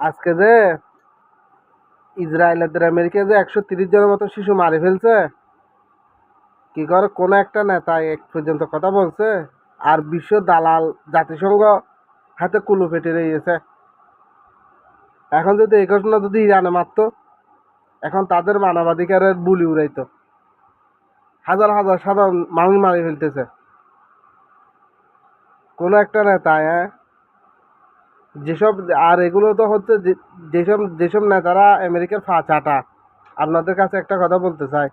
আজকে যে ইসরায়েলের আমেরিকা যে 130 জনের মতো শিশু মারি ফেলছে, কি করে কোনো একটা নেতা এক পর্যন্ত কথা বলছে? আর বিশ্ব দালাল জাতিসংঘ হাতে কুলু পেটে রয়েছে। এখন যদি এই ঘটনা যদি ইরানে মারতো, এখন তাদের মানবাধিকারের বুলি উড়াইতো। হাজার হাজার সাধারণ মানুষ মারি ফেলতেছে কোনো একটা নেতা, হ্যাঁ? যেসব, আর এগুলো তো হচ্ছে যেসব যেসব নেতারা আমেরিকার পা চাটা। আপনাদের কাছে একটা কথা বলতে চাই,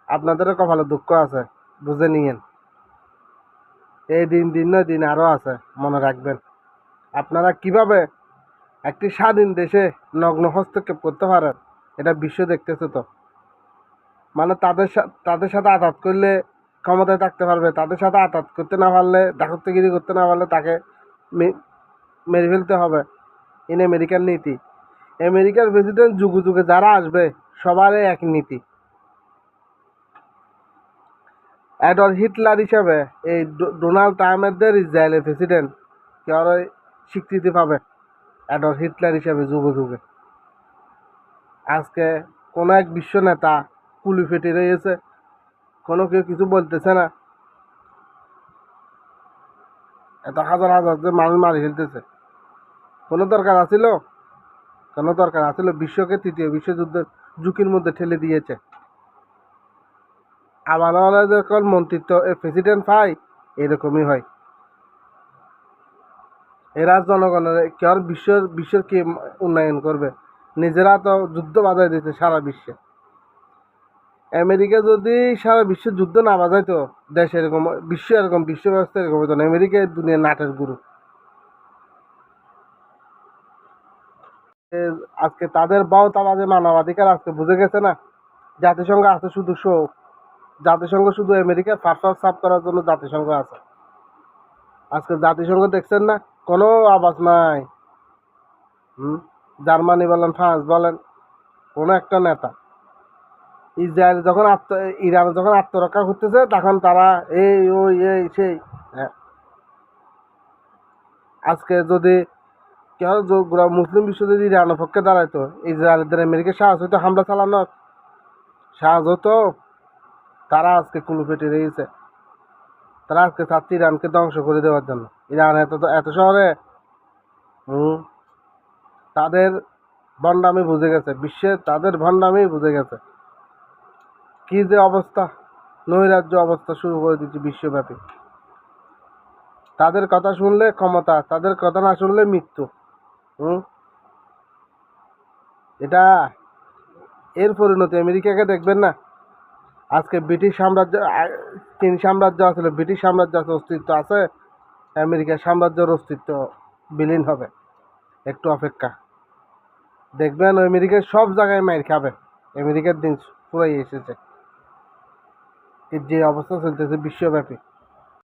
আপনাদেরও কপালে দুঃখ আছে, বুঝে নিয়েন। এই দিন দিন নয়, দিন আরও আছে, মনে রাখবেন। আপনারা কিভাবে একটি স্বাধীন দেশে নগ্ন হস্তক্ষেপ করতে পারেন, এটা বিশ্ব দেখতেছে তো। মানে তাদের সাথে আঘাত করলে ক্ষমতায় থাকতে পারবে, তাদের সাথে আঘাত করতে না পারলে, দাসত্বগিরি করতে না পারলে তাকে মেরে ফেলতে হবে। ইন আমেরিকার নীতি। আমেরিকার প্রেসিডেন্ট যুগে যুগে যারা আসবে সবারই এক নীতি। অ্যাডলফ হিটলার হিসাবে এই ডোনাল্ড ট্রাম্পের ইসরায়েলের প্রেসিডেন্ট কেউ স্বীকৃতি পাবে অ্যাডলফ হিটলার হিসাবে যুগে যুগে। আজকে কোনো এক বিশ্ব নেতা কুলি ফেটে রয়েছে, কোনো কেউ কিছু বলতেছে না। এত হাজার হাজার যে মানুষ মারি ফেলতেছে, কোনো দরকার আছিল? কোনো দরকার আছিল? বিশ্বকে তৃতীয় বিশ্বযুদ্ধের ঝুঁকির মধ্যে ঠেলে দিয়েছে। আবার যখন মন্ত্রিত্ব প্রেসিডেন্ট পায়, এরকমই হয়। এরা জনগণের কেউ বিশ্বের কি উন্নয়ন করবে? নিজেরা তো যুদ্ধ বাজাই দিচ্ছে সারা বিশ্বে। আমেরিকা যদি সারা বিশ্বের যুদ্ধ না বাজাইতো, দেশ এরকম, বিশ্ব ব্যবস্থা এরকম হতো না। আমেরিকা দুনিয়ার নাটের গুরু। আজকে তাদের বাউতাবাজে মানবাধিকার আজকে বুঝে গেছে না। জাতিসংঘ আছে শুধু শো। জাতিসংঘ শুধু আমেরিকার ফাঁস সাফ করার জন্য জাতিসংঘ আছে। আজকে জাতিসংঘ দেখছেন না, কোনো আওয়াজ নাই। জার্মানি বলেন, ফ্রান্স বলেন, কোনো একটা নেতা। ইসরায়েল যখন ইরান যখন আত্মরক্ষা করতেছে, তখন তারা এই ওই এই সেই। হ্যাঁ, আজকে যদি কেউ মুসলিম বিশ্ব যদি ইরানের পক্ষে দাঁড়াইতো, ইসরায়েলদের আমেরিকা সাহস হইতো হামলা চালানোর, সাহস হতো। তারা আজকে কুলু পেটে রয়েছে। তারা আজকে চাচ্ছে ইরানকে ধ্বংস করে দেওয়ার জন্য। ইরান এত শহরে তাদের ভণ্ডামি বুঝে গেছে, বিশ্বে তাদের ভণ্ডামি বুঝে গেছে। কি যে অবস্থা, নৈরাজ্য অবস্থা শুরু করে দিচ্ছে বিশ্বব্যাপী। তাদের কথা শুনলে ক্ষমতা, তাদের কথা না শুনলে মৃত্যু। এটা এর পরিণতি আমেরিকাকে দেখবেন না। আজকে ব্রিটিশ সাম্রাজ্য, চীন সাম্রাজ্য আসলে, ব্রিটিশ সাম্রাজ্য আছে, অস্তিত্ব আছে। আমেরিকার সাম্রাজ্যের অস্তিত্ব বিলীন হবে। একটু অপেক্ষা দেখবেন, আমেরিকার সব জায়গায় মাইর খাবে। আমেরিকার দিন পুরাই এসেছে, যে অবস্থা চলতেছে বিশ্বব্যাপী।